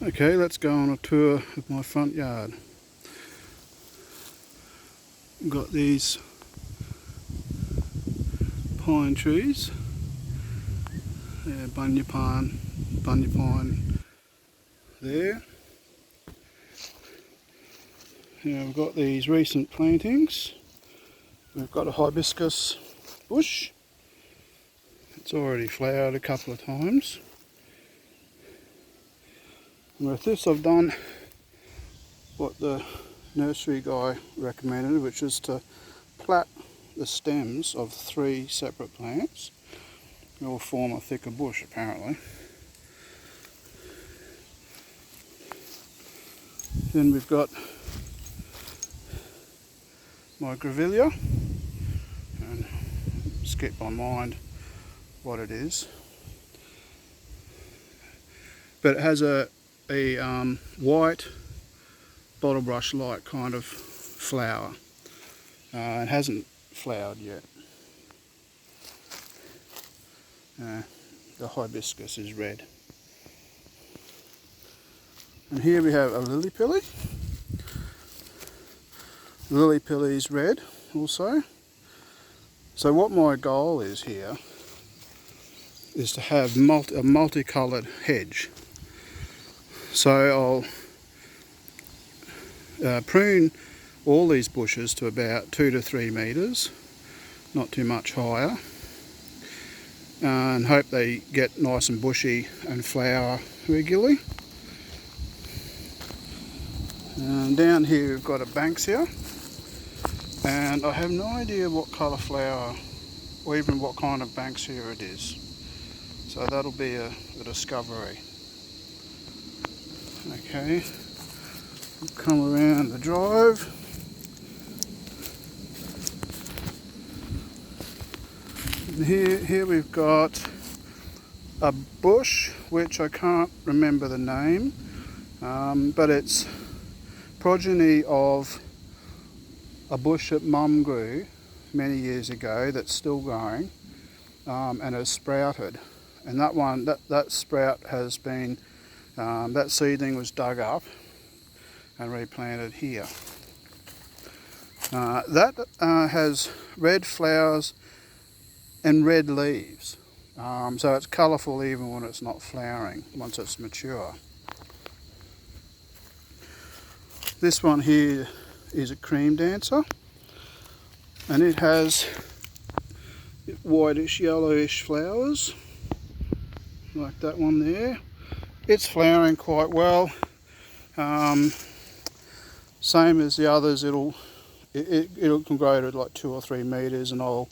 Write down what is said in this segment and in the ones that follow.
Okay, let's go on a tour of my front yard. Got these pine trees, bunya pine there. Now we've got these recent plantings. We've got a hibiscus bush. It's already flowered a couple of times. And with this I've done what the nursery guy recommended, which is to plait the stems of 3 separate plants. They will form a thicker bush apparently. Then we've got my grevillea, and skip my mind what it is, but it has a white bottle brush like kind of flower. It hasn't flowered yet. The hibiscus is red. And here we have a lily pilly. Lily pilly is red also. So what my goal is here is to have a multicoloured hedge. So I'll prune all these bushes to about 2 to 3 metres, not too much higher, and hope they get nice and bushy and flower regularly. And down here we've got a banksia, and I have no idea what colour flower or even what kind of banksia it is, so that'll be a discovery. Okay, we'll come around the drive. And here we've got a bush which I can't remember the name, but it's progeny of a bush that Mum grew many years ago that's still growing, and has sprouted. And that sprout has been, that seedling was dug up and replanted here. That has red flowers and red leaves, so it's colourful even when it's not flowering, once it's mature. This one here is a cream dancer, and it has whitish yellowish flowers like that one there. It's flowering quite well, same as the others. It can grow to like 2 or 3 metres, and I'll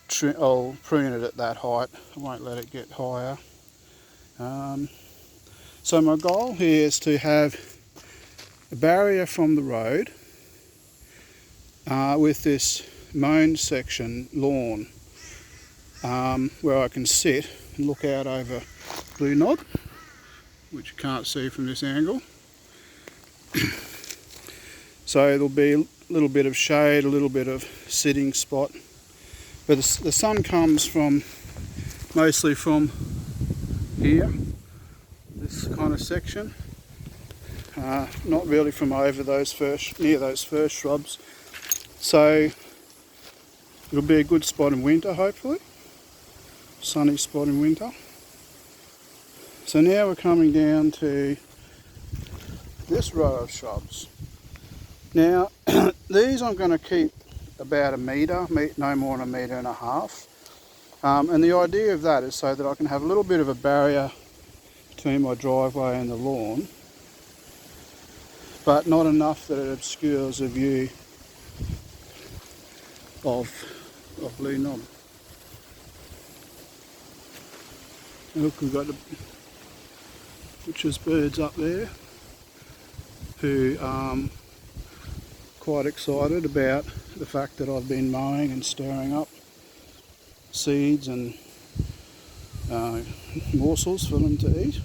prune it at that height. I won't let it get higher. So my goal here is to have a barrier from the road with this mown section lawn, where I can sit and look out over Blue Knob, which you can't see from this angle. So there'll be a little bit of shade, a little bit of sitting spot, but the sun comes mostly from here, this kind of section. Not really from over near those first shrubs. So it'll be a good spot in winter, hopefully. Sunny spot in winter. So now we're coming down to this row of shrubs. Now these I'm going to keep about 1 metre, no more than 1.5 metres. And the idea of that is so that I can have a little bit of a barrier between my driveway and the lawn, but not enough that it obscures the view of Blue Knob. Look, we've got the butcher's birds up there who are quite excited about the fact that I've been mowing and stirring up seeds and morsels for them to eat.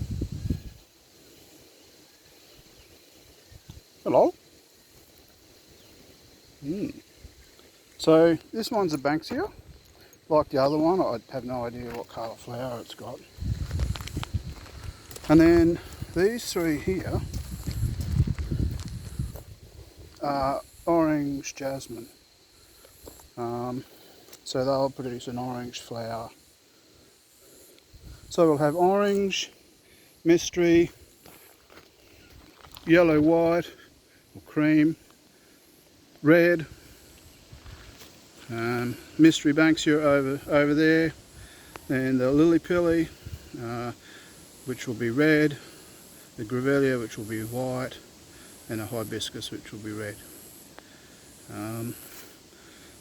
Hello. So this one's a banksia, like the other one. I have no idea what colour flower it's got. And then These three here are orange jasmine. So they'll produce an orange flower. So we'll have orange, mystery, yellow white or cream, red, mystery banksia over there, and the lily pilly, which will be red, the grevillea, which will be white, and the hibiscus, which will be red.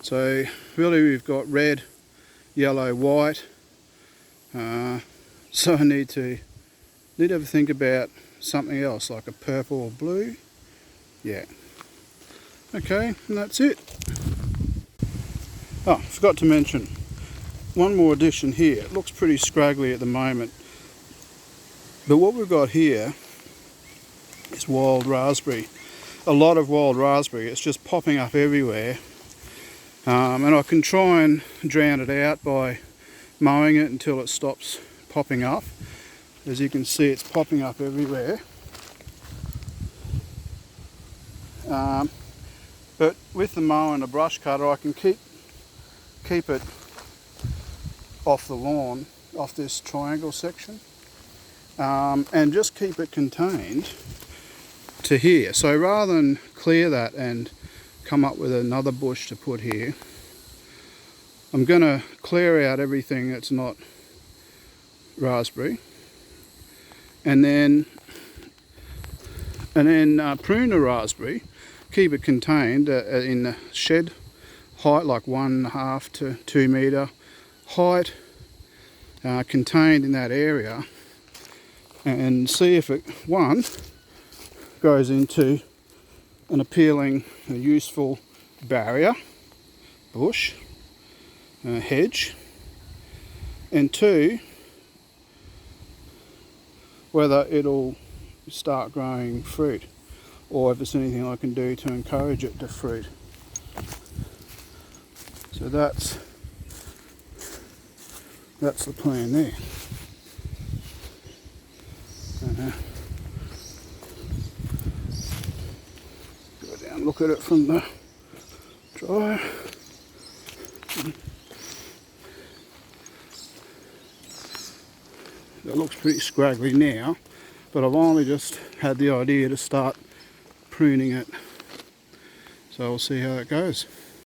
So really we've got red, yellow, white. So I need to have a think about something else, like a purple or blue. Yeah. Okay, and that's it. Oh, forgot to mention, one more addition here. It looks pretty scraggly at the moment, but what we've got here is wild raspberry. A lot of wild raspberry. It's just popping up everywhere. And I can try and drown it out by mowing it until it stops popping up. As you can see, it's popping up everywhere. But with the mower and the brush cutter, I can keep it off the lawn, off this triangle section, and just keep it contained to here. So rather than clear that and come up with another bush to put here, I'm going to clear out everything that's not raspberry, and then prune the raspberry, keep it contained in the shed height, like 1.5 to 2 metre height, contained in that area, and see if it, one, goes into an appealing, a useful barrier, bush, hedge, and two, whether it'll start growing fruit, or if there's anything I can do to encourage it to fruit. So that's the plan there. Go down, look at it from the dryer. It looks pretty scraggly now, but I've only just had the idea to start pruning it. So we'll see how it goes.